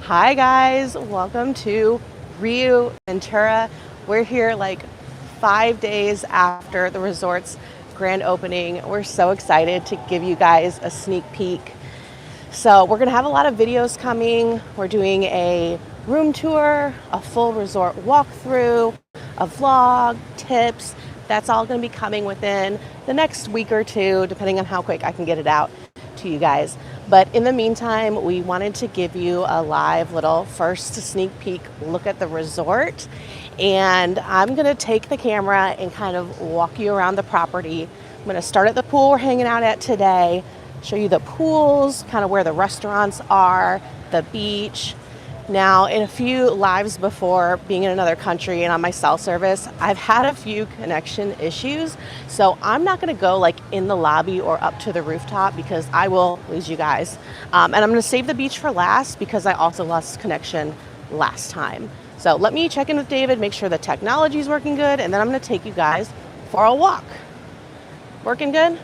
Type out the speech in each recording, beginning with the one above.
Hi guys, welcome to Riu Ventura. We're here like 5 days after the resort's grand opening. We're so excited to give you guys a sneak peek. So we're gonna have a lot of videos coming. We're doing a room tour, a full resort walkthrough, a vlog, tips. That's all gonna be coming within the next week or two, depending on how quick I can get it out to you guys. But in the meantime, we wanted to give you a live little first sneak peek look at the resort. And I'm gonna take the camera and kind of walk you around the property. I'm gonna start at the pool we're hanging out at today, show you the pools, kind of where the restaurants are, the beach. Now, in a few lives before, being in another country and on my cell service, I've had a few connection issues. So I'm not gonna go like in the lobby or up to the rooftop because I will lose you guys. And I'm gonna save the beach for last because I also lost connection last time. So let me check in with David, make sure the technology is working good, and then I'm gonna take you guys for a walk. Working good?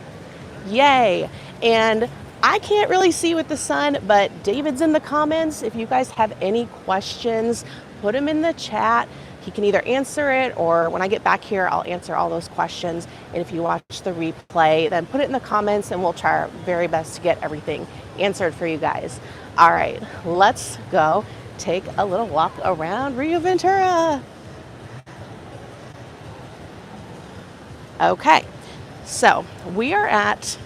Yay. And I can't really see with the sun, but David's in the comments. If you guys have any questions, put them in the chat. He can either answer it, or when I get back here, I'll answer all those questions. And if you watch the replay, then put it in the comments and we'll try our very best to get everything answered for you guys. All right, let's go take a little walk around Riu Ventura. Okay, so we are at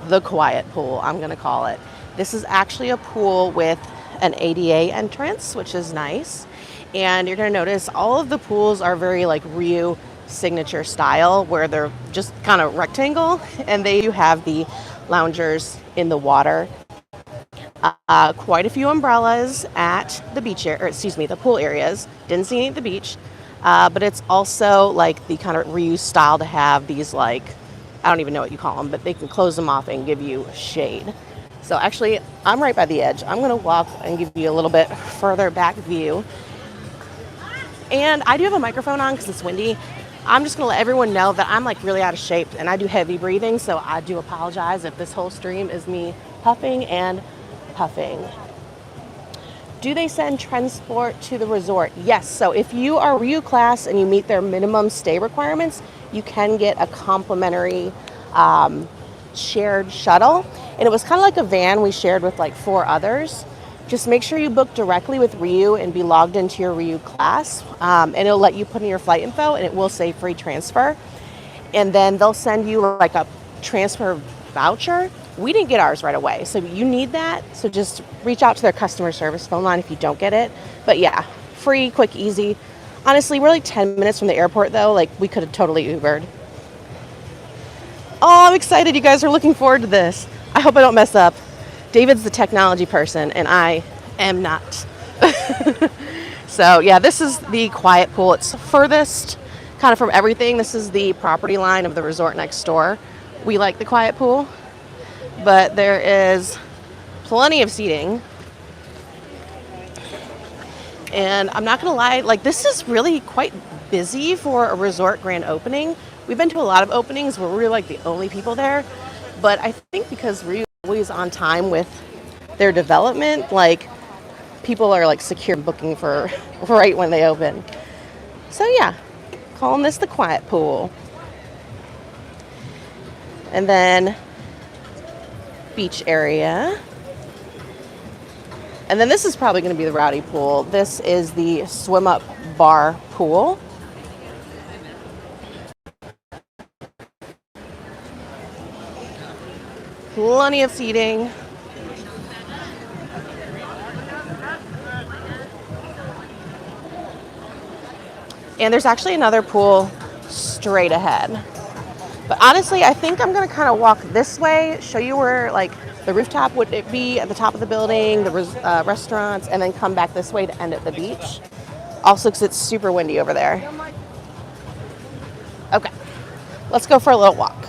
the quiet pool, I'm gonna call it. This is actually a pool with an ADA entrance, which is nice. And you're gonna notice all of the pools are very like Riu signature style, where they're just kind of rectangle, and they do have the loungers in the water. Quite a few umbrellas at the beach area, or excuse me, the pool areas. Didn't see any at the beach, but it's also like the kind of Riu style to have these like, I don't even know what you call them, but they can close them off and give you shade. So actually, I'm right by the edge. I'm gonna walk and give you a little bit further back view. And I do have a microphone on because it's windy. I'm just gonna let everyone know that I'm like really out of shape and I do heavy breathing, so I do apologize if this whole stream is me huffing and puffing. Do they send transport to the resort? Yes, so if you are Riu class and you meet their minimum stay requirements, you can get a complimentary shared shuttle. And it was kind of like a van we shared with like 4 others. Just make sure you book directly with Riu and be logged into your Riu class. And it'll let you put in your flight info and it will say free transfer. And then they'll send you like a transfer voucher. We didn't get ours right away, so you need that. So just reach out to their customer service phone line if you don't get it. But yeah, free, quick, easy. Honestly, we're like 10 minutes from the airport though. Like we could have totally Ubered. Oh, I'm excited. You guys are looking forward to this. I hope I don't mess up. David's the technology person and I am not. So yeah, this is the quiet pool. It's furthest kind of from everything. This is the property line of the resort next door. We like the quiet pool, but there is plenty of seating. And I'm not gonna lie, like this is really quite busy for a resort grand opening. We've been to a lot of openings where we're like the only people there, but I think because Riu is always on time with their development, like people are like secure booking for right when they open. So yeah, calling this the quiet pool. And then beach area. And then this is probably going to be the rowdy pool. This is the swim up bar pool. Plenty of seating. And there's actually another pool straight ahead. But honestly, I think I'm going to kind of walk this way, show you where like the rooftop would it be at the top of the building, the restaurants, and then come back this way to end at the beach. Also, because it's super windy over there. Okay, let's go for a little walk.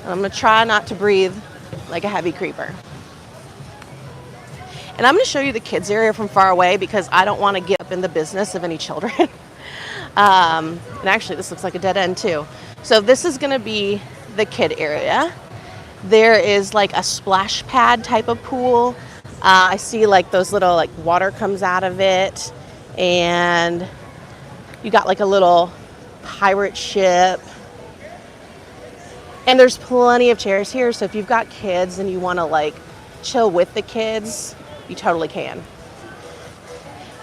I'm going to try not to breathe like a heavy creeper. And I'm going to show you the kids area from far away because I don't want to get up in the business of any children. And actually, this looks like a dead end too. So this is going to be the kid area. There is like a splash pad type of pool I see like those little like water comes out of it, and you got like a little pirate ship. And there's plenty of chairs here, so if you've got kids and you want to like chill with the kids, you totally can.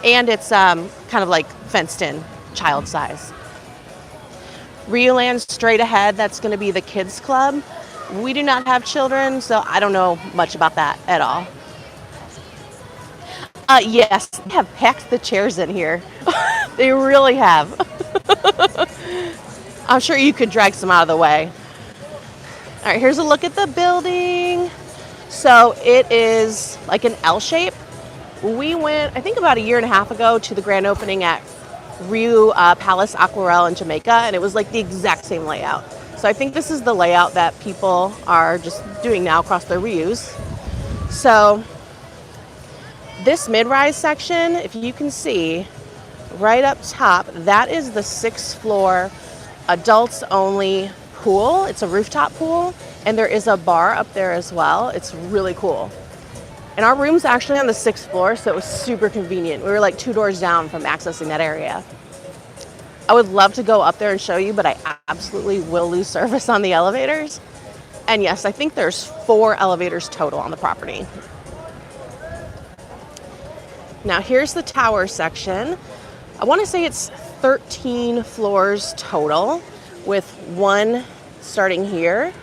And it's kind of like fenced in, child size. Riu Land straight ahead, that's going to be the kids club. We do not have children, so I don't know much about that at all. Yes, they have packed the chairs in here. They really have. I'm sure you could drag some out of the way. All right, here's a look at the building. So it is like an L shape. We went, I think about a year and a half ago, to the grand opening at Riu Palace Aquarelle in Jamaica, and it was like the exact same layout. So I think this is the layout that people are just doing now across the Rius. So this mid-rise section, if you can see right up top, that is the 6th floor adults only pool. It's a rooftop pool, and there is a bar up there as well. It's really cool. And our room's actually on the 6th floor, so it was super convenient. We were like 2 doors down from accessing that area. I would love to go up there and show you, but I absolutely will lose service on the elevators. And yes, I think there's 4 elevators total on the property. Now here's the tower section. I want to say it's 13 floors total, with 1 starting here.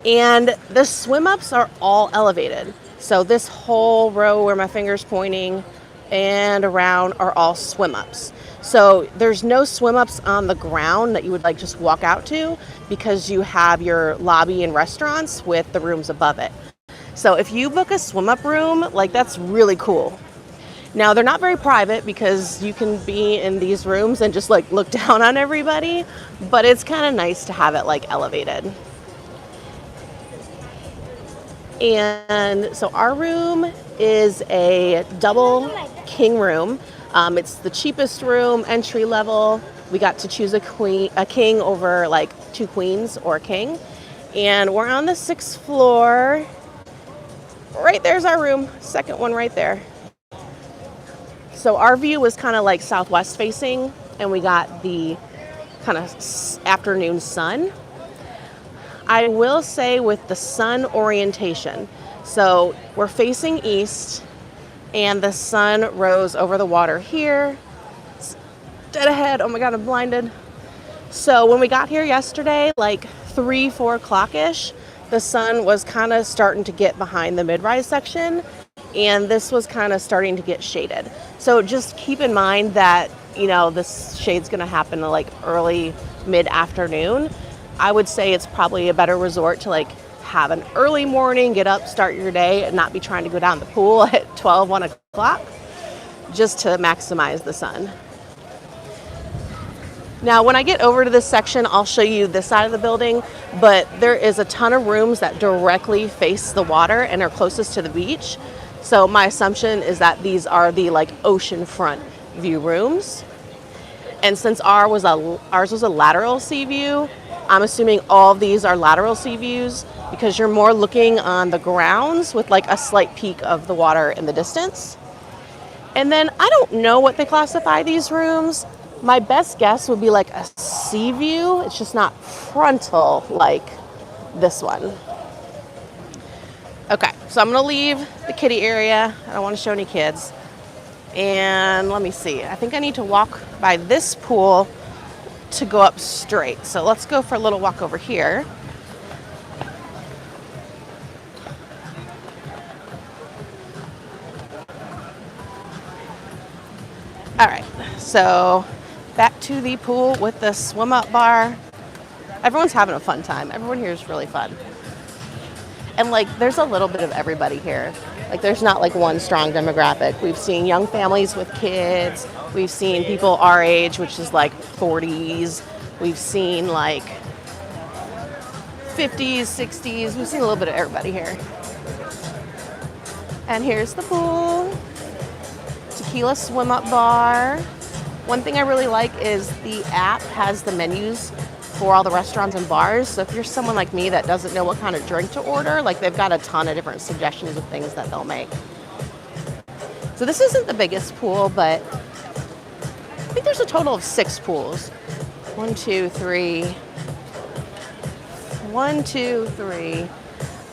And the swim ups are all elevated. So this whole row where my finger's pointing and around are all swim ups. So there's no swim ups on the ground that you would like just walk out to, because you have your lobby and restaurants with the rooms above it. So if you book a swim up room, like that's really cool. Now they're not very private because you can be in these rooms and just like look down on everybody, but it's kind of nice to have it like elevated. And so our room is a double king room. It's the cheapest room, entry level. We got to choose a king over like 2 queens or a king. And we're on the 6th floor. Right there's our room, second one right there. So our view was kind of like southwest facing, and we got the kind of afternoon sun. I will say with the sun orientation, so we're facing east and the sun rose over the water here. It's dead ahead. Oh my God, I'm blinded. So when we got here yesterday, like 3-4 o'clock-ish, the sun was kind of starting to get behind the mid-rise section, and this was kind of starting to get shaded. So just keep in mind that, you know, this shade's going to happen like early mid-afternoon. I would say it's probably a better resort to like have an early morning, get up, start your day, and not be trying to go down the pool at 12, 1 o'clock, just to maximize the sun. Now, when I get over to this section, I'll show you this side of the building, but there is a ton of rooms that directly face the water and are closest to the beach. So my assumption is that these are the like oceanfront view rooms. And since ours was a lateral sea view, I'm assuming all of these are lateral sea views because you're more looking on the grounds with like a slight peak of the water in the distance. And then I don't know what they classify these rooms. My best guess would be like a sea view. It's just not frontal like this one. Okay, so I'm gonna leave the kiddie area. I don't want to show any kids. And let me see. I think I need to walk by this pool to go up straight. So let's go for a little walk over here. All right, so back to the pool with the swim up bar. Everyone's having a fun time. Everyone here is really fun. And like, there's a little bit of everybody here. Like, there's not like one strong demographic. We've seen young families with kids. We've seen people our age, which is like 40s. We've seen like 50s, 60s. We've seen a little bit of everybody here. And here's the pool. Tequila swim up bar. One thing I really like is the app has the menus for all the restaurants and bars. So if you're someone like me that doesn't know what kind of drink to order, like they've got a ton of different suggestions of things that they'll make. So this isn't the biggest pool, but I think there's a total of 6 pools. 1, 2, 3. 1, 2, 3.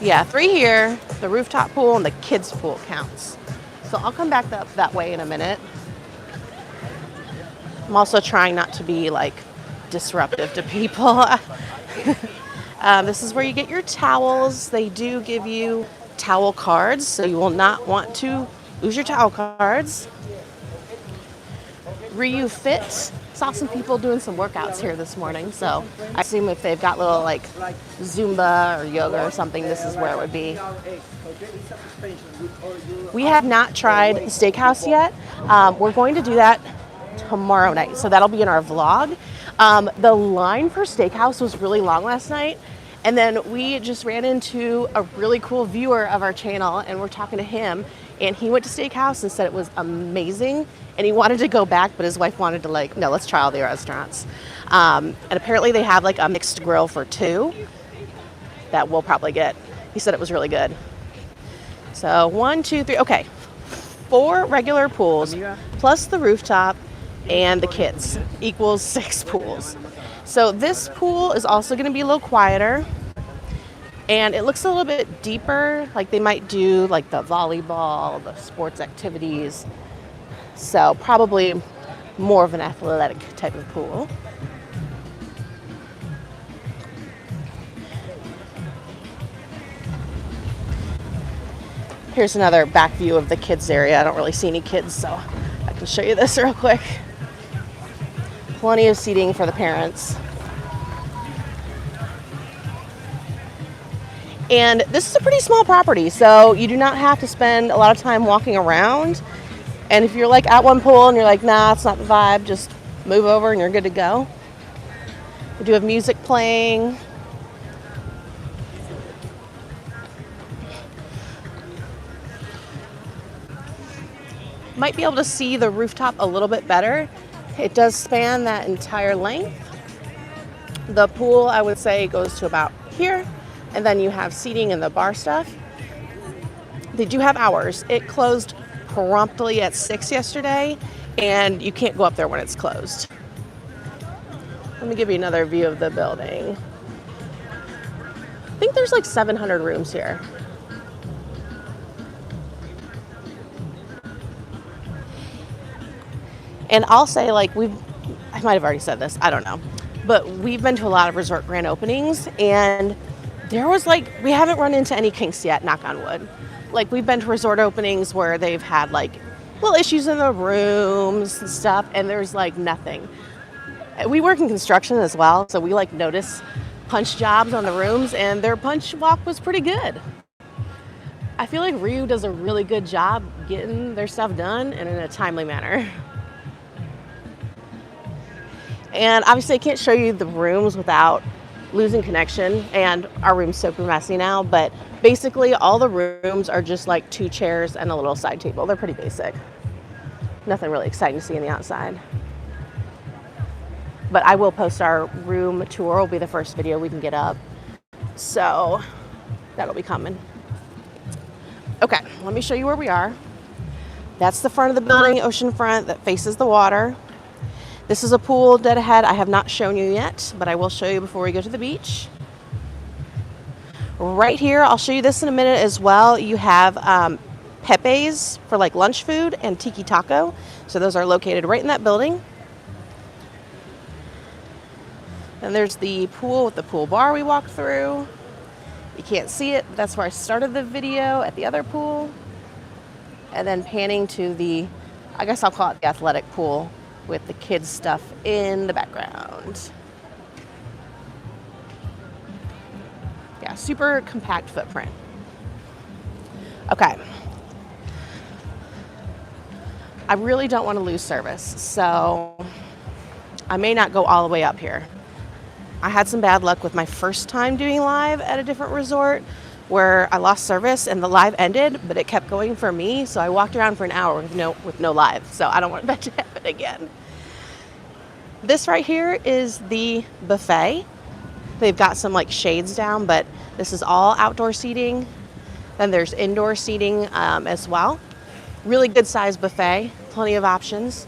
Yeah, 3 here. The rooftop pool and the kids pool counts. So I'll come back that way in a minute. I'm also trying not to be like disruptive to people. This is where you get your towels. They do give you towel cards, so you will not want to lose your towel cards. RIU Fit. Saw some people doing some workouts here this morning, so I assume if they've got little like Zumba or yoga or something, this is where it would be. We have not tried the steakhouse yet. We're going to do that tomorrow night, so that'll be in our vlog. The line for steakhouse was really long last night, and then we just ran into a really cool viewer of our channel, and we're talking to him, and he went to steakhouse and said it was amazing, and he wanted to go back, but his wife wanted to like, no, let's try all the restaurants. And apparently they have like a mixed grill for 2 that we'll probably get. He said it was really good. So 1, 2, 3, okay. 4 regular pools plus the rooftop and the kids equals 6 pools. So this pool is also going to be a little quieter, and it looks a little bit deeper, like they might do like the volleyball, the sports activities. So probably more of an athletic type of pool. Here's another back view of the kids area. I don't really see any kids, so I can show you this real quick. Plenty of seating for the parents. And this is a pretty small property, so you do not have to spend a lot of time walking around. And if you're like at one pool and you're like, nah, it's not the vibe, just move over and you're good to go. We do have music playing. Might be able to see the rooftop a little bit better. It does span that entire length. The pool, I would say, goes to about here, and then you have seating and the bar stuff. They do have hours. It closed promptly at 6 yesterday, and you can't go up there when it's closed. Let me give you another view of the building. I think there's like 700 rooms here. And I'll say, like, I might have already said this, I don't know, but we've been to a lot of resort grand openings, and there was like, we haven't run into any kinks yet, knock on wood. Like, we've been to resort openings where they've had like little issues in the rooms and stuff, and there's like nothing. We work in construction as well, so we like notice punch jobs on the rooms, and their punch walk was pretty good. I feel like RIU does a really good job getting their stuff done and in a timely manner. And obviously I can't show you the rooms without losing connection, and our room's super messy now, but basically all the rooms are just like 2 chairs and a little side table. They're pretty basic. Nothing really exciting to see on the outside. But I will post our room tour. It'll be the first video we can get up. So that'll be coming. Okay, let me show you where we are. That's the front of the building, Oceanfront, that faces the water. This is a pool dead ahead I have not shown you yet, but I will show you before we go to the beach. Right here, I'll show you this in a minute as well. You have Pepe's for like lunch food and Tiki Taco. So those are located right in that building. And there's the pool with the pool bar we walked through. You can't see it, but that's where I started the video, at the other pool. And then panning to the, I guess I'll call it the athletic pool, with the kids stuff in the background. Yeah, super compact footprint. Okay. I really don't want to lose service, so I may not go all the way up here. I had some bad luck with my first time doing live at a different resort where I lost service and the live ended, but it kept going for me, so I walked around for an hour with no live, so I don't want that to happen again. This right here is the buffet. They've got some like shades down, but this is all outdoor seating. Then there's indoor seating as well. Really good sized buffet, plenty of options.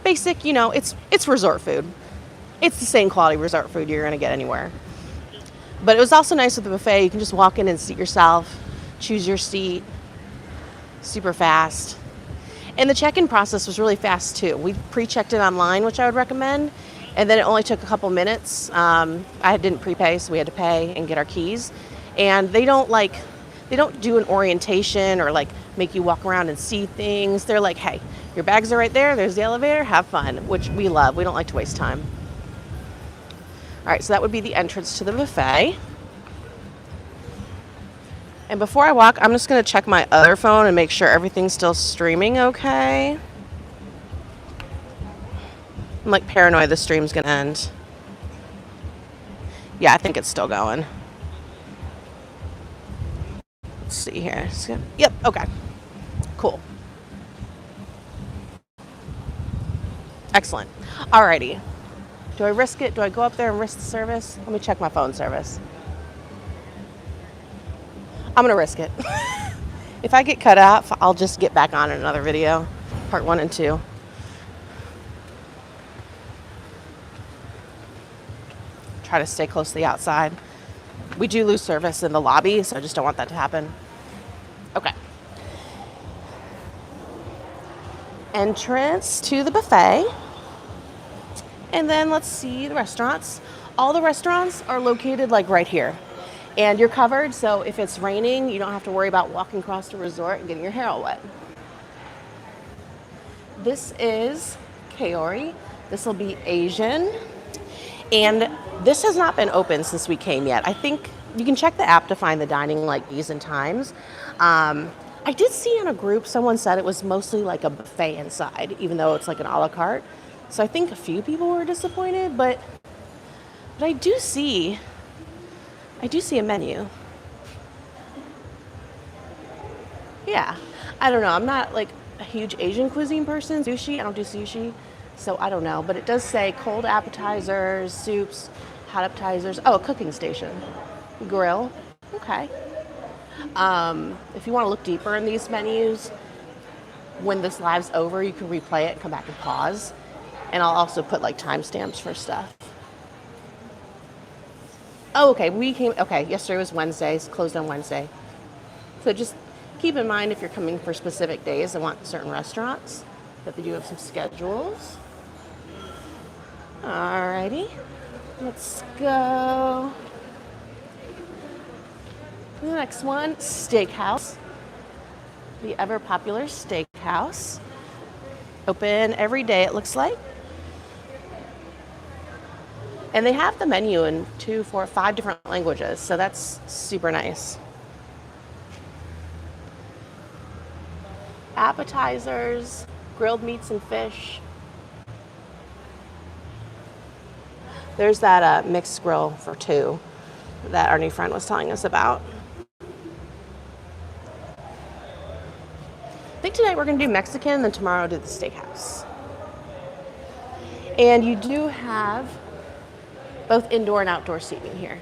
Basic, you know, it's resort food. It's the same quality resort food you're gonna get anywhere. But it was also nice with the buffet. You can just walk in and seat yourself, choose your seat, super fast. And the check-in process was really fast too. We pre-checked it online, which I would recommend, and then it only took a couple minutes. I didn't prepay, so we had to pay and get our keys. And they don't do an orientation or like make you walk around and see things. They're like, hey, your bags are right there. There's the elevator. Have fun, which we love. We don't like to waste time. All right, so that would be the entrance to the buffet. And before I walk, I'm just going to check my other phone and make sure everything's still streaming okay. I'm like paranoid the stream's going to end. Yeah, I think it's still going. Let's see here. Yep, okay. Cool. Excellent. Alrighty. Do I risk it? Do I go up there and risk the service? Let me check my phone service. I'm gonna risk it. If I get cut off, I'll just get back on in another video, part 1 and 2. Try to stay close to the outside. We do lose service in the lobby, so I just don't want that to happen. Okay. Entrance to the buffet. And then let's see the restaurants. All the restaurants are located like right here. And you're covered, so if it's raining, you don't have to worry about walking across the resort and getting your hair all wet. This is Kaori. This will be Asian. And this has not been open since we came yet. I think you can check the app to find the dining like days and times. I did see in a group, someone said it was mostly like a buffet inside, even though it's like an a la carte. So I think a few people were disappointed, but I do see a menu. Yeah, I don't know. I'm not like a huge Asian cuisine person. Sushi, I don't do sushi, so I don't know. But it does say cold appetizers, soups, hot appetizers. Oh, a cooking station, grill. Okay. If you want to look deeper in these menus, when this live's over, you can replay it, come back and pause. And I'll also put like timestamps for stuff. Oh, okay, yesterday was Wednesday, it's closed on Wednesday. So just keep in mind if you're coming for specific days and want certain restaurants, that they do have some schedules. Alrighty, let's go. The next one, steakhouse. The ever popular steakhouse. Open every day, it looks like. And they have the menu in 2, 4, 5 different languages, so that's super nice. Appetizers, grilled meats and fish. There's that mixed grill for 2 that our new friend was telling us about. I think tonight we're gonna do Mexican, then tomorrow do the steakhouse. And you do have both indoor and outdoor seating here.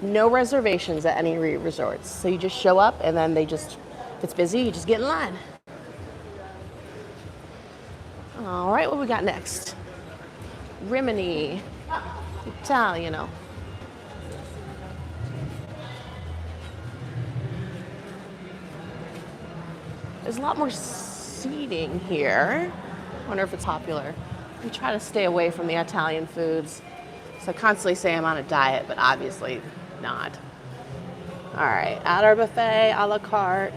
No reservations at any Riu resorts. So you just show up and then if it's busy, you just get in line. All right, what we got next? Rimini, Italiano. There's a lot more seating here. I wonder if it's popular. We try to stay away from the Italian foods. So I constantly say I'm on a diet, but obviously not. All right, at our buffet, a la carte.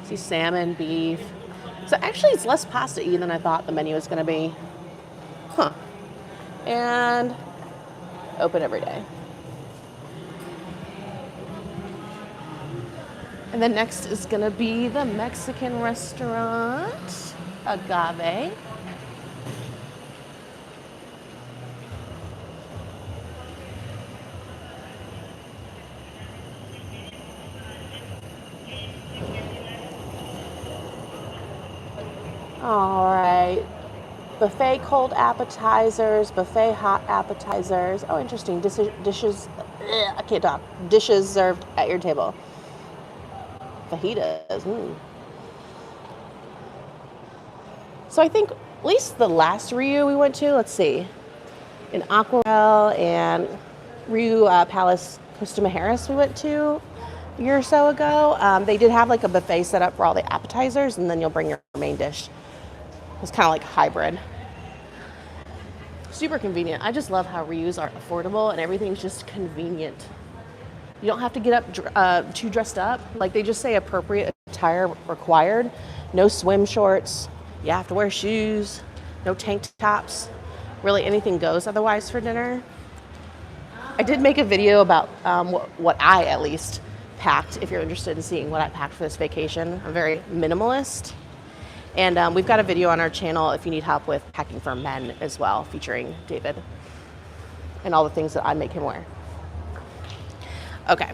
See salmon, beef. So actually it's less pasta-y than I thought the menu was gonna be. Huh. And open every day. And then next is gonna be the Mexican restaurant, Agave. All right, buffet cold appetizers, buffet hot appetizers. Oh, interesting, dishes, I can't talk. Dishes served at your table. fajitas. So I think at least the last Riu we went to, let's see, in Aquarel and Riu Palace Costa Mujeres we went to a year or so ago. They did have like a buffet set up for all the appetizers, and then you'll bring your main dish. It was kind of like hybrid. Super convenient. I just love how Rius are affordable and everything's just convenient. You don't have to get up too dressed up. Like, they just say appropriate attire required. No swim shorts. You have to wear shoes. No tank tops. Really anything goes otherwise for dinner. I did make a video about what I at least packed, if you're interested in seeing what I packed for this vacation. I'm very minimalist. And we've got a video on our channel if you need help with packing for men as well, featuring David and all the things that I make him wear. Okay,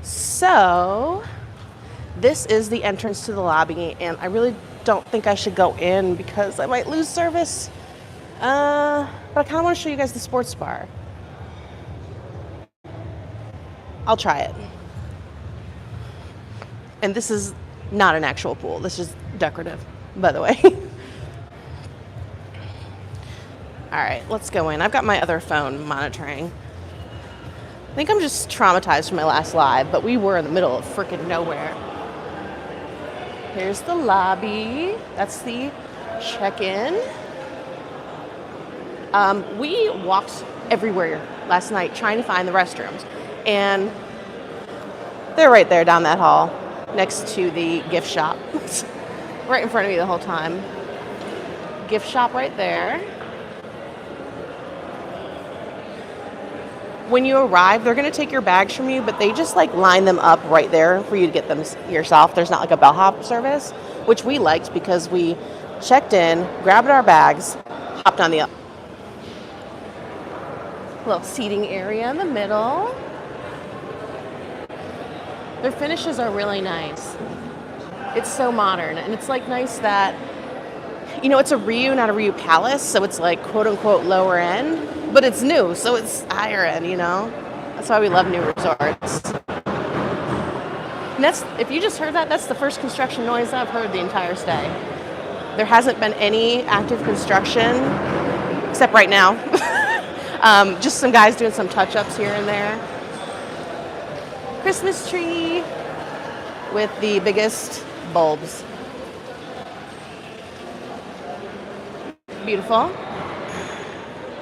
so this is the entrance to the lobby, and I really don't think I should go in because I might lose service. But I kind of want to show you guys the sports bar. I'll try it. And this is not an actual pool. This is decorative, by the way. All right, let's go in. I've got my other phone monitoring. I think I'm just traumatized from my last live, but we were in the middle of freaking nowhere. Here's the lobby. That's the check-in. We walked everywhere last night trying to find the restrooms, and they're right there down that hall next to the gift shop. Right in front of me the whole time. Gift shop right there. When you arrive, they're going to take your bags from you, but they just like line them up right there for you to get them yourself. There's not like a bellhop service, which we liked because we checked in, grabbed our bags, hopped on the little seating area in the middle. Their finishes are really nice. It's so modern, and it's like nice that, you know, it's a Riu, not a Riu Palace, so it's like quote unquote lower end. But it's new, so it's higher end, you know? That's why we love new resorts. And that's, if you just heard that, that's the first construction noise I've heard the entire stay. There hasn't been any active construction, except right now. Just some guys doing some touch-ups here and there. Christmas tree with the biggest bulbs. Beautiful.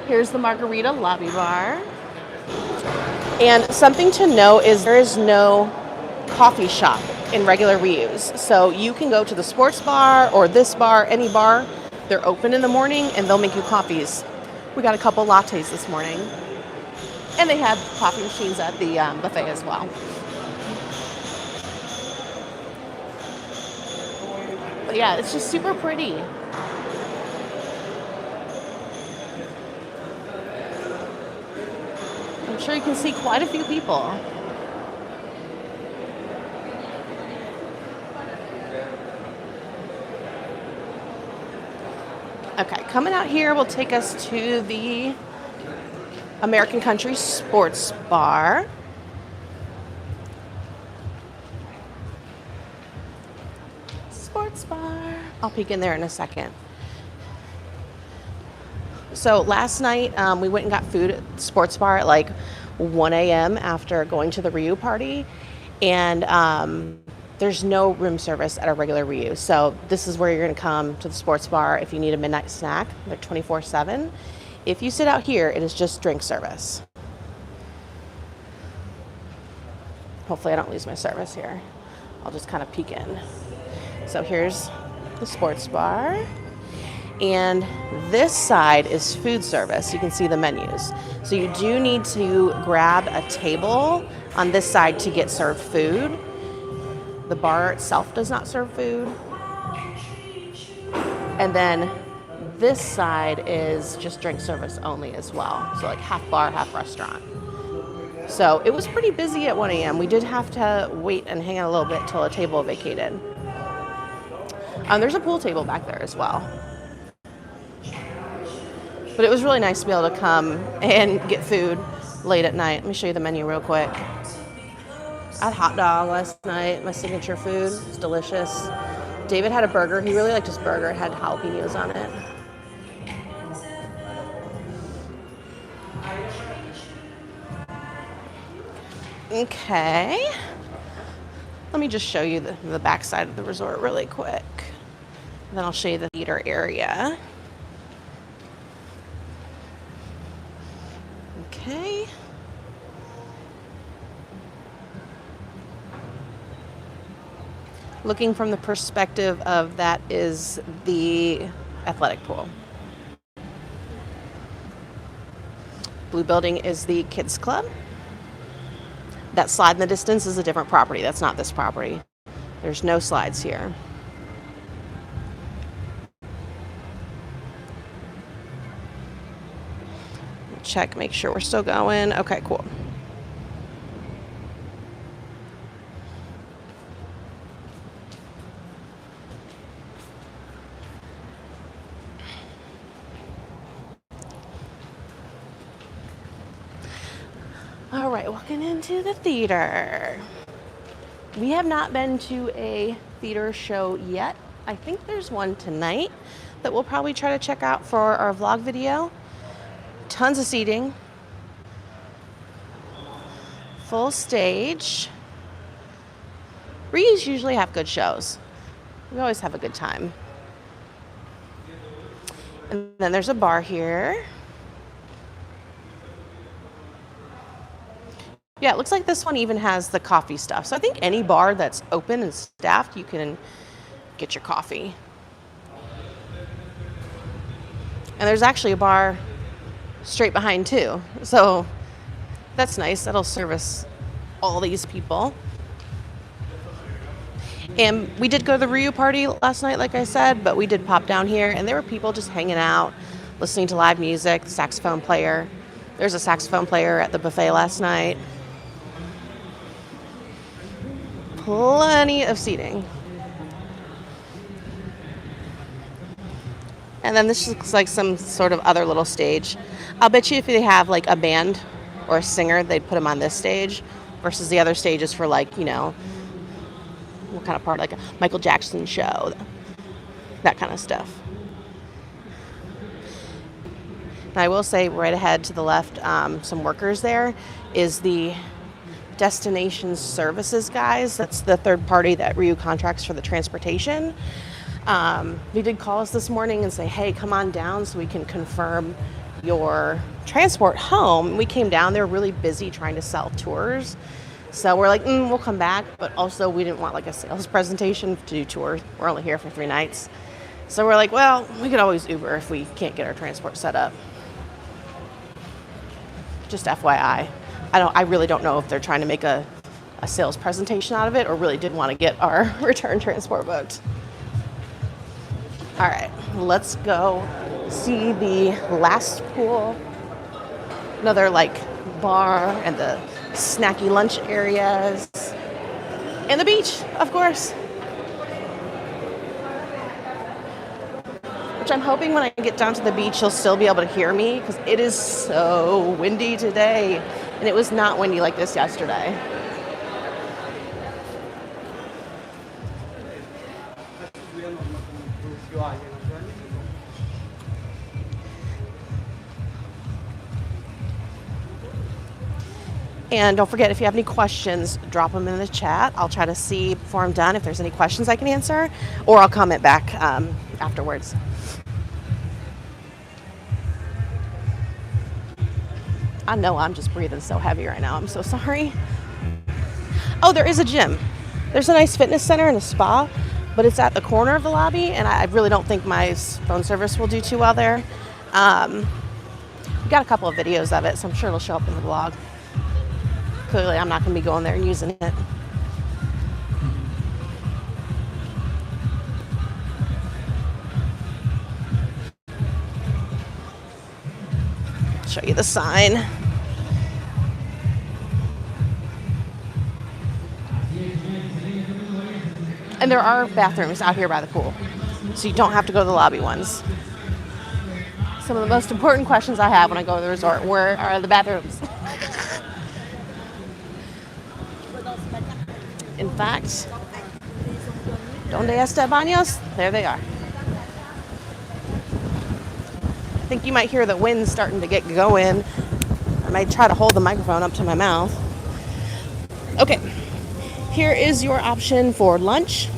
Here's the margarita lobby bar. And something to note is there is no coffee shop in regular Rius. So you can go to the sports bar or this bar, any bar. They're open in the morning and they'll make you coffees. We got a couple lattes this morning. And they have coffee machines at the buffet as well. But yeah, it's just super pretty. I'm sure you can see quite a few people. Okay, coming out here will take us to the American Country Sports Bar. Sports bar. I'll peek in there in a second. So last night we went and got food at the sports bar at like 1 a.m. after going to the Riu party, and there's no room service at a regular Riu. So this is where you're going to come to the sports bar if you need a midnight snack. They're 24/7. If you sit out here, it is just drink service. Hopefully I don't lose my service here. I'll just kind of peek in. So here's the sports bar. And this side is food service. You can see the menus. So you do need to grab a table on this side to get served food. The bar itself does not serve food. And then this side is just drink service only as well. So like half bar, half restaurant. So it was pretty busy at 1 a.m. We did have to wait and hang out a little bit till a table vacated. There's a pool table back there as well. But it was really nice to be able to come and get food late at night. Let me show you the menu real quick. I had hot dog last night, my signature food. It's delicious. David had a burger. He really liked his burger. It had jalapenos on it. Okay. Let me just show you the back side of the resort really quick. Then I'll show you the theater area. Okay. Looking from the perspective of that is the athletic pool. Blue building is the kids club. That slide in the distance is a different property. That's not this property. There's no slides here. Check, make sure we're still going. Okay, cool. All right, walking into the theater. We have not been to a theater show yet. I think there's one tonight that we'll probably try to check out for our vlog video. Tons of seating. Full stage. RIUs usually have good shows. We always have a good time. And then there's a bar here. Yeah, it looks like this one even has the coffee stuff. So I think any bar that's open and staffed, you can get your coffee. And there's actually a bar straight behind too. So that's nice. That'll service all these people. And we did go to the Riu party last night, like I said, but we did pop down here and there were people just hanging out, listening to live music, the saxophone player. There's a saxophone player at the buffet last night. Plenty of seating. And then this looks like some sort of other little stage. I'll bet you if they have like a band or a singer, they'd put them on this stage versus the other stages for like, you know, what kind of part, like a Michael Jackson show, that kind of stuff. And I will say right ahead to the left, some workers there is the Destination Services guys. That's the third party that RIU contracts for the transportation. They did call us this morning and say, hey, come on down so we can confirm your transport home. We came down, they were really busy trying to sell tours. So we're like, we'll come back. But also we didn't want like a sales presentation to do tours. We're only here for 3 nights. So we're like, well, we could always Uber if we can't get our transport set up. Just FYI. I really don't know if they're trying to make a sales presentation out of it or really did want to get our return transport booked. All right, let's go see the last pool. Another like bar and the snacky lunch areas. And the beach, of course. Which I'm hoping when I get down to the beach, you'll still be able to hear me because it is so windy today. And it was not windy like this yesterday. And don't forget, if you have any questions, drop them in the chat. I'll try to see before I'm done if there's any questions I can answer, or I'll comment back afterwards. I know I'm just breathing so heavy right now. I'm so sorry. Oh, there is a gym. There's a nice fitness center and a spa, but it's at the corner of the lobby, and I really don't think my phone service will do too well there. We got a couple of videos of it, so I'm sure it'll show up in the vlog. Clearly, I'm not going to be going there and using it. Show you the sign. And there are bathrooms out here by the pool, so you don't have to go to the lobby ones. Some of the most important questions I have when I go to the resort, where are the bathrooms? fact, donde está baños? There they are. I think you might hear the wind starting to get going. I might try to hold the microphone up to my mouth. Okay, here is your option for lunch.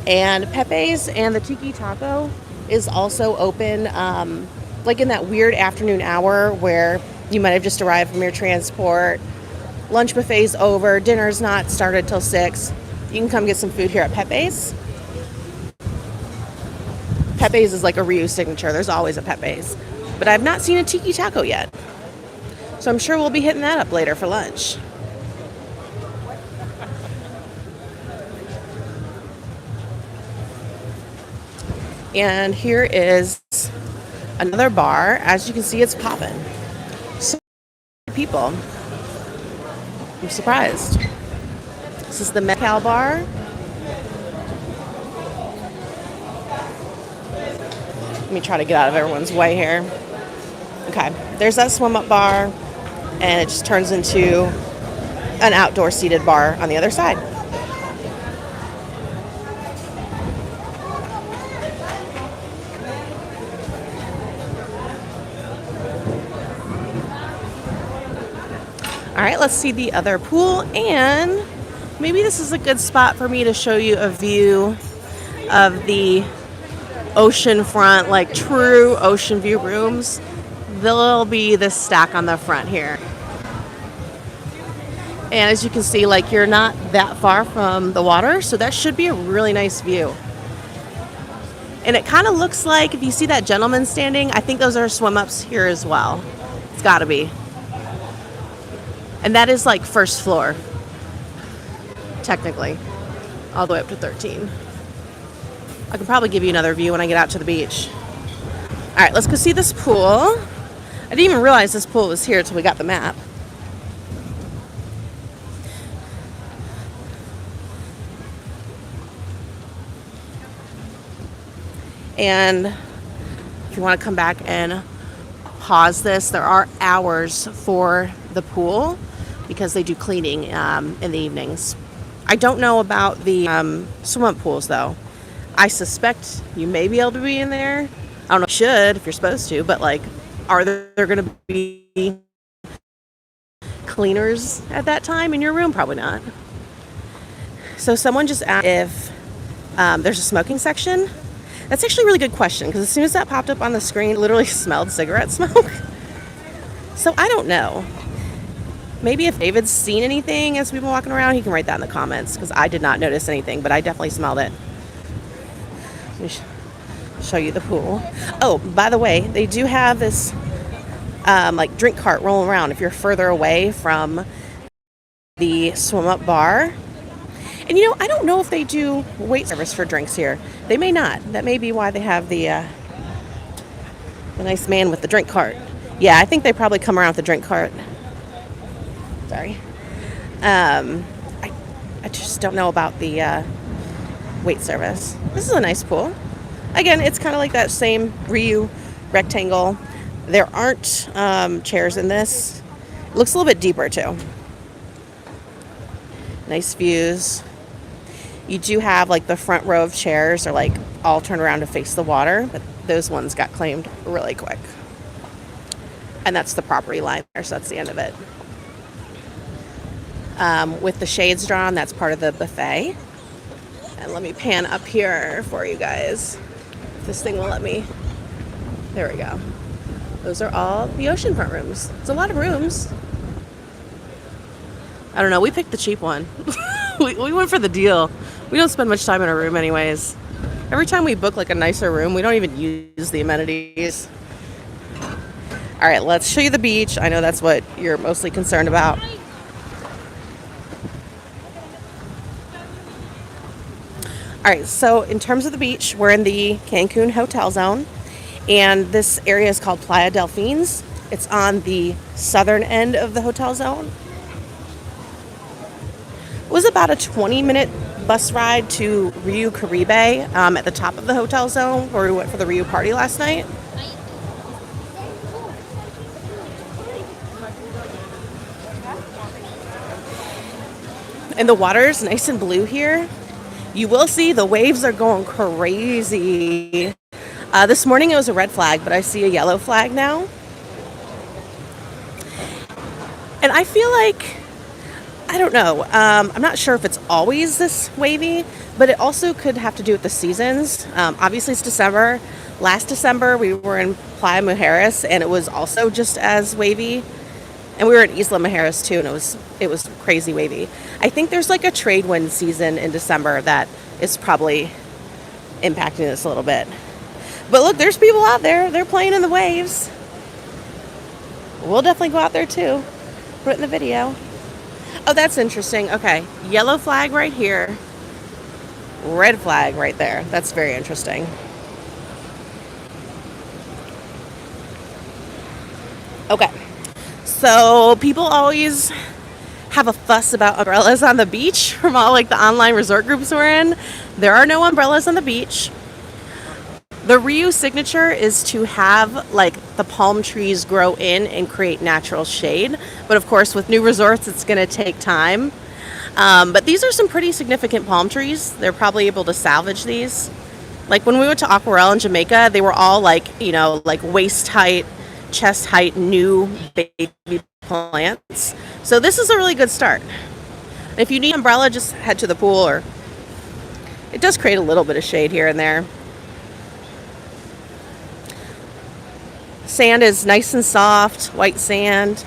And Pepe's and the Tiki Taco is also open like in that weird afternoon hour where you might have just arrived from your transport. Lunch buffet's over, dinner's not started till 6. You can come get some food here at Pepe's. Pepe's is like a Riu signature. There's always a Pepe's. But I've not seen a Tiki Taco yet. So I'm sure we'll be hitting that up later for lunch. And here is another bar. As you can see, it's popping. So many people. I'm surprised. This is the Mezcal bar. Let me try to get out of everyone's way here. Okay, there's that swim up bar, and it just turns into an outdoor seated bar on the other side. All right, let's see the other pool, and maybe this is a good spot for me to show you a view of the oceanfront, like true ocean view rooms. There'll be this stack on the front here. And as you can see, like you're not that far from the water, so that should be a really nice view. And it kind of looks like, if you see that gentleman standing, I think those are swim ups here as well. It's gotta be. And that is like first floor, technically, all the way up to 13. I can probably give you another view when I get out to the beach. All right, let's go see this pool. I didn't even realize this pool was here until we got the map. And if you want to come back and pause this, there are hours for the pool because they do cleaning in the evenings. I don't know about the swim pools though. I suspect you may be able to be in there. I don't know if you should, if you're supposed to, but like, are there going to be cleaners at that time in your room? Probably not. So someone just asked if there's a smoking section. That's actually a really good question, because as soon as that popped up on the screen, it literally smelled cigarette smoke. So I don't know. Maybe if David's seen anything as we've been walking around, he can write that in the comments, because I did not notice anything, but I definitely smelled it. Let me show you the pool. Oh, by the way, they do have this like drink cart rolling around if you're further away from the swim up bar. And you know, I don't know if they do wait service for drinks here. They may not. That may be why they have the nice man with the drink cart. Yeah, I think they probably come around with the drink cart. Sorry. I just don't know about the wait service. This is a nice pool. Again, it's kind of like that same Riu rectangle. There aren't chairs in this. It looks a little bit deeper too. Nice views. You do have like the front row of chairs are like all turned around to face the water, but those ones got claimed really quick. And that's the property line there, so that's the end of it. With the shades drawn, that's part of the buffet. And let me pan up here for you guys. If this thing will let me. There we go. Those are all the oceanfront rooms. It's a lot of rooms. I don't know. We picked the cheap one. we went for the deal. We don't spend much time in a room anyways. Every time we book like a nicer room, we don't even use the amenities. All right, let's show you the beach. I know that's what you're mostly concerned about. All right, so in terms of the beach, we're in the Cancun Hotel Zone, and this area is called Playa Delfines. It's on the southern end of the hotel zone. It was about a 20-minute bus ride to Riu Caribe at the top of the hotel zone, where we went for the Riu party last night. And the water's nice and blue here. You will see the waves are going crazy. This morning it was a red flag, but I see a yellow flag now. And I feel like, I don't know, I'm not sure if it's always this wavy, but it also could have to do with the seasons. Obviously it's December. Last December we were in Playa Mujeres and it was also just as wavy. And we were in Isla Mujeres too, and it was crazy wavy. I think there's like a trade wind season in December that is probably impacting this a little bit. But look, there's people out there. They're playing in the waves. We'll definitely go out there too. Put it in the video. Oh, that's interesting. Okay, yellow flag right here. Red flag right there. That's very interesting. Okay. So people always have a fuss about umbrellas on the beach from all like the online resort groups we're in. There are no umbrellas on the beach. The Riu signature is to have like the palm trees grow in and create natural shade. But of course with new resorts it's going to take time. But these are some pretty significant palm trees. They're probably able to salvage these. Like when we went to Aquarel in Jamaica, they were all like, you know, like waist height, chest height, new baby plants. So this is a really good start. If you need an umbrella, just head to the pool, or it does create a little bit of shade here and there. Sand is nice and soft, white sand.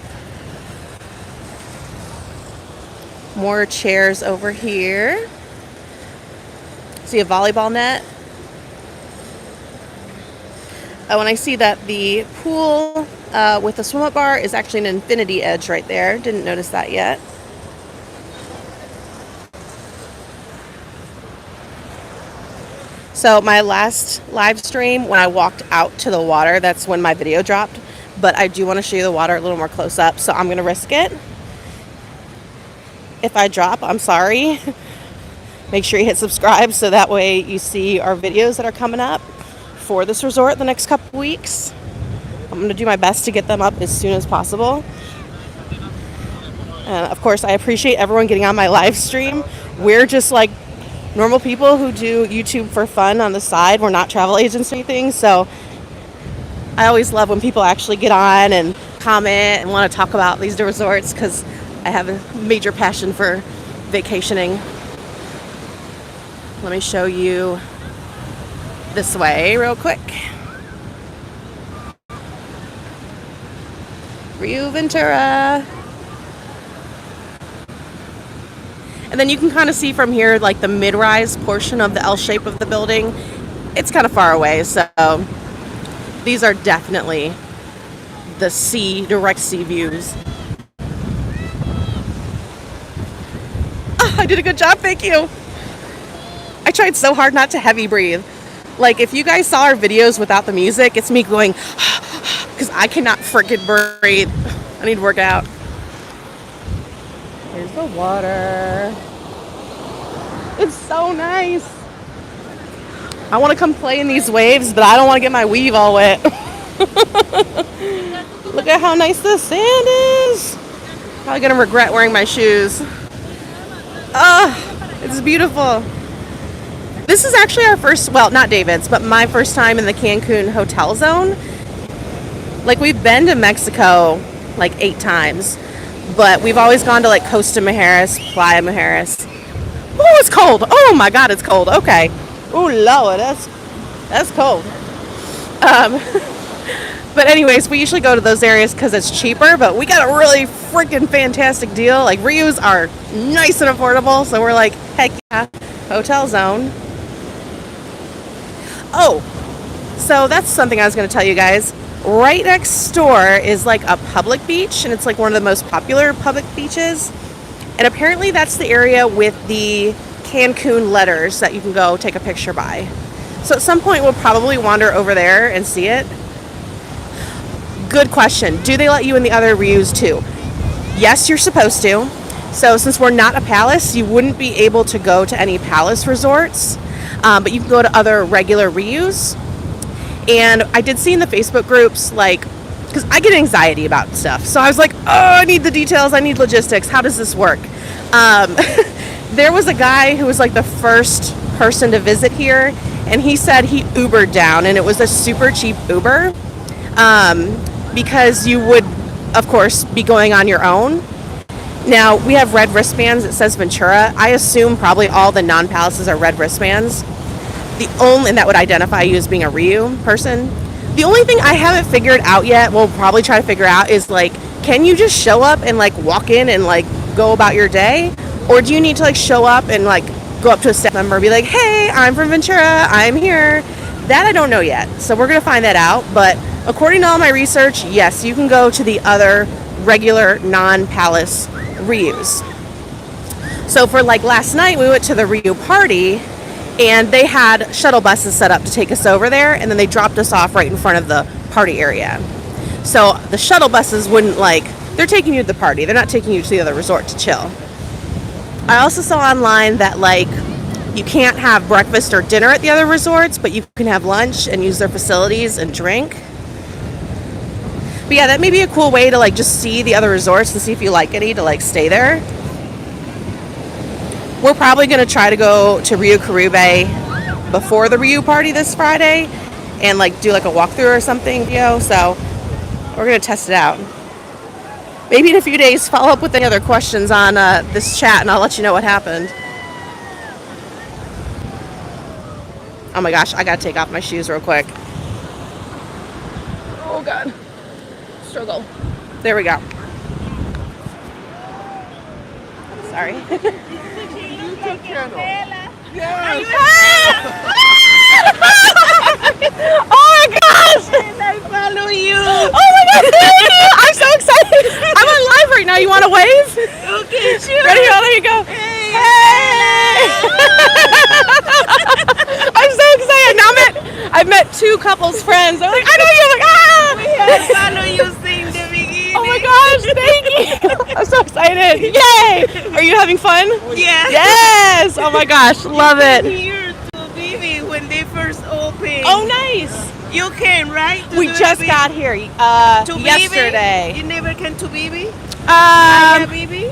More chairs over here. See a volleyball net. Oh, and I see that the pool with the swim up bar is actually an infinity edge right there. Didn't notice that yet. So my last live stream, when I walked out to the water, that's when my video dropped. But I do want to show you the water a little more close up, so I'm going to risk it. If I drop, I'm sorry. Make sure you hit subscribe so that way you see our videos that are coming up for this resort the next couple weeks. I'm going to do my best to get them up as soon as possible. And of course, I appreciate everyone getting on my live stream. We're just like normal people who do YouTube for fun on the side. We're not travel agents or anything, so I always love when people actually get on and comment and want to talk about these resorts, because I have a major passion for vacationing. Let me show you this way real quick. Riu Ventura. And then you can kind of see from here like the mid-rise portion of the L shape of the building. It's kind of far away, so these are definitely the sea, direct sea views. Oh, I did a good job, thank you. I tried so hard not to heavy breathe. Like if you guys saw our videos without the music, it's me going because I cannot freaking breathe. I need to work out. Here's the water. It's so nice. I want to come play in these waves, but I don't want to get my weave all wet. Look at how nice the sand is. Probably gonna regret wearing my shoes. It's beautiful. This is actually our first, well, not David's, but my first time in the Cancun Hotel Zone. Like we've been to Mexico like 8 times. But we've always gone to like Costa Mujeres, Playa Mujeres. Oh, it's cold. Oh my God, it's cold. Okay. Oh Lord, that's cold. But anyways, we usually go to those areas because it's cheaper, but we got a really freaking fantastic deal. Like Riu's are nice and affordable, so we're like, heck yeah, Hotel Zone. Oh, so that's something I was going to tell you guys. Right next door is like a public beach, and it's like one of the most popular public beaches. And apparently that's the area with the Cancun letters that you can go take a picture by. So at some point we'll probably wander over there and see it. Good question. Do they let you in the other Rius too? Yes, you're supposed to. So since we're not a palace, you wouldn't be able to go to any palace resorts, but you can go to other regular Rius. And I did see in the Facebook groups, like, because I get anxiety about stuff. So I was like, oh, I need the details. I need logistics. How does this work? there was a guy who was like the first person to visit here, and he said he Ubered down, and it was a super cheap Uber, because you would, of course, be going on your own. Now, we have red wristbands. It says Ventura. I assume probably all the non-palaces are red wristbands. And that would identify you as being a Riu person. The only thing I haven't figured out yet, we'll probably try to figure out, is like, can you just show up and like walk in and like go about your day? Or do you need to like show up and like go up to a staff member and be like, hey, I'm from Ventura, I'm here? That I don't know yet. So we're going to find that out. But according to all my research, yes, you can go to the other regular non-palace Rius. So for like last night, we went to the Riu party, and they had shuttle buses set up to take us over there, and then they dropped us off right in front of the party area. So the shuttle buses wouldn't like, they're taking you to the party, they're not taking you to the other resort to chill. I also saw online that like you can't have breakfast or dinner at the other resorts, but you can have lunch and use their facilities and drink. But yeah, that may be a cool way to like just see the other resorts and see if you like any to like stay there. We're probably going to try to go to Rio Caribe before the Riu party this Friday and like do like a walkthrough or something, so we're going to test it out. Maybe in a few days follow up with any other questions on this chat, and I'll let you know what happened. Oh my gosh, I got to take off my shoes real quick. Oh God. Struggle. There we go. Sorry. YouTube channel. Yes. Oh my gosh! I follow you. Oh my God! Thank you. I'm so excited. I'm on live right now. You want to wave? Okay, sure. Ready? Oh, there you go. Hey! I'm so excited. Now I've met two couples friends. They're like, I know you. I'm like, ah! We have follow you since the beginning. Oh my gosh! Thank you. I'm so excited. Yay! Are you having fun? Yeah. Yes! Oh my gosh, love it. Here to Bibi when they first opened. Oh, nice. You came, right? We just got here to yesterday. Bibi? You never came to Bibi? Bibi?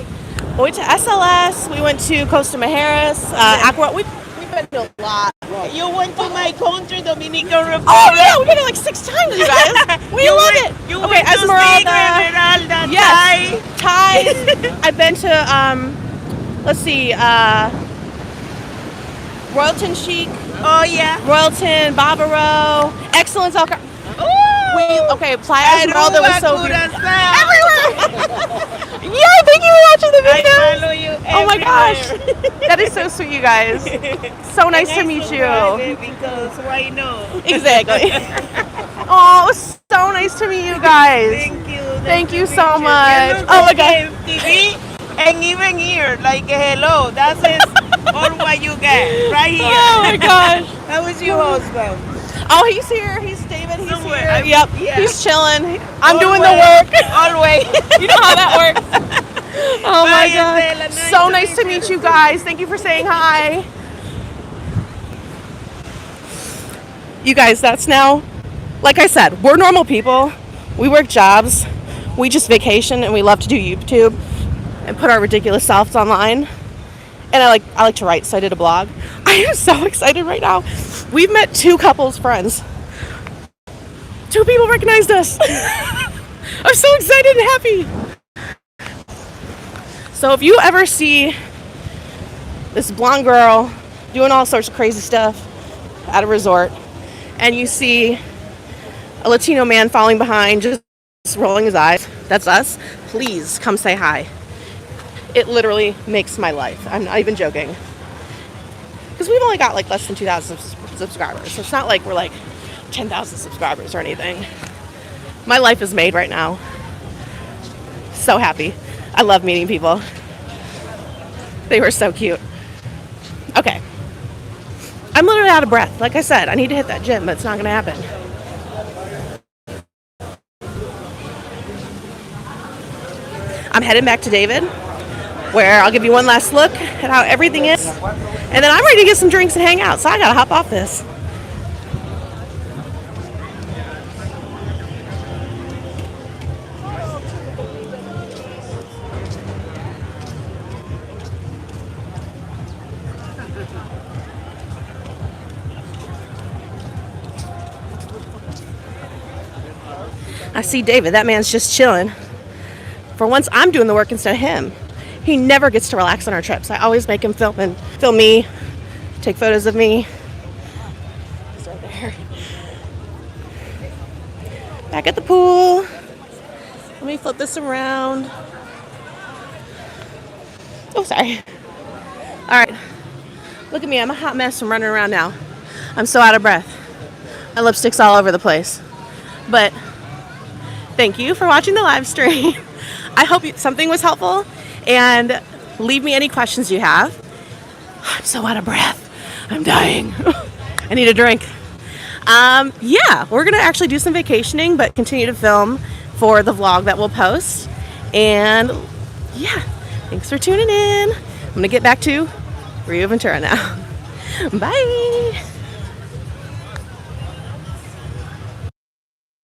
We went to SLS. We went to Costa Mujeres. Aqua. We've been to a lot. You went to my country, Dominican Republic. Oh yeah, we've been there like 6 times, you guys. We love it. You Okay, went to Esmeralda. Esmeralda, Yes. Thai. I've been to let's see, Royalton Chic, Oh yeah. Royalton, Barbaro, Excellence. Ooh. Playa Esmeralda was so beautiful. Everywhere. Yeah, thank you for watching the I video. follow you. Oh my gosh, everywhere. that is so sweet, you guys. So nice to And I meet survived you. it because why no? Exactly. Oh, it was so nice to meet you guys. Thank you. Thank you to so meet you. much. You look Oh my like God. TV and even here, like hello. That's all what you get right here. Oh my gosh. How is your husband? Oh, he's here. He's David. He's Somewhere. here. Yep. Yeah. He's chilling. I'm doing the Always. work. Always. You know how that works. Oh my Bye, God. Estela. Nice So to nice meet to meet you guys. Thank you for saying hi. You guys, that's now, like I said, we're normal people. We work jobs. We just vacation, and we love to do YouTube and put our ridiculous selves online. And I like to write, so I did a blog. I am so excited right now. We've met 2 couples friends. 2 people recognized us. I'm so excited and happy. So if you ever see this blonde girl doing all sorts of crazy stuff at a resort, and you see a Latino man falling behind, just rolling his eyes, that's us, please come say hi. It literally makes my life. I'm not even joking. Because we've only got like less than 2,000 subscribers. So it's not like we're like 10,000 subscribers or anything. My life is made right now. So happy. I love meeting people. They were so cute. Okay. I'm literally out of breath. Like I said, I need to hit that gym, but it's not going to happen. I'm heading back to David, where I'll give you one last look at how everything is. And then I'm ready to get some drinks and hang out, so I gotta hop off this. I see David. That man's just chilling. For once, I'm doing the work instead of him. He never gets to relax on our trips. I always make him film me, take photos of me. He's right there. Back at the pool. Let me flip this around. Oh, sorry. All right. Look at me. I'm a hot mess from running around now. I'm so out of breath. My lipstick's all over the place. But thank you for watching the live stream. I hope something was helpful. And leave me any questions you have. I'm so out of breath. I'm dying. I need a drink. Yeah, we're going to actually do some vacationing, but continue to film for the vlog that we'll post. And yeah, thanks for tuning in. I'm going to get back to Riu Ventura now. Bye.